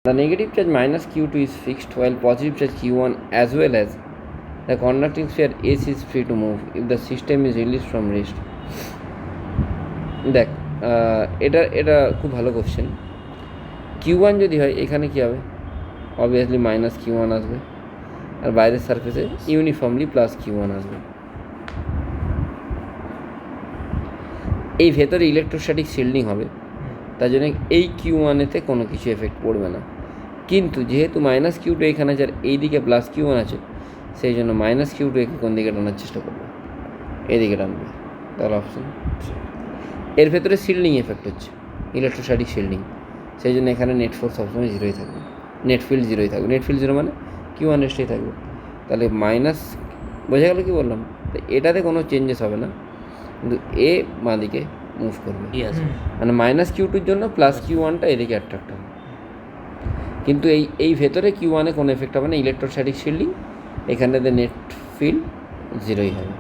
The negative charge minus Q2 is fixed while positive charge Q1 as well as the conducting sphere S is free to move if the system is released from rest. দেখ এটা খুব ভালো question. Q1 যদি হয় এখানে কী হবে, obviously minus Q1 আসবে, আর বাইরের সারফেসে ইউনিফর্মলি প্লাস Q1 আসবে। এই ভেতরে ইলেকট্রোস্ট্যাটিক শিল্ডিং হবে, তার জন্য এই Q1-এতে কোনো কিছু এফেক্ট পড়বে না। কিন্তু যেহেতু মাইনাস Q2 এখানে আছে আর এই দিকে প্লাস Q1 আছে, সেই জন্য মাইনাস Q2 একে কোন দিকে টানার চেষ্টা করবে, এদিকে টানবে। তাহলে অপশন এর ভেতরে শিল্ডিং এফেক্ট হচ্ছে, ইলেকট্রোস্ট্যাটিক শিল্ডিং, সেই জন্য এখানে নেট ফোর্স সবসময় জিরোই থাকবে, নেট ফিল্ড জিরোই থাকবে। নেট ফিল্ড জিরো মানে Q1 রেস্টেই থাকবে। তাহলে মাইনাস, বোঝা গেল কি বললাম? তো এটাতে কোনো চেঞ্জেস হবে না, কিন্তু এ বাঁ দিকে মুভ করবে, মানে মাইনাস Q2-র জন্য প্লাস Q1টা এদিকে অ্যাট্রাক্ট হবে। কিন্তু এই ভেতরে Q1-এ কোনো এফেক্ট হবে না, ইলেকট্রোস্ট্যাটিক শিল্ডিং, এখানটাতে নেট ফিল্ড জিরোই হবে।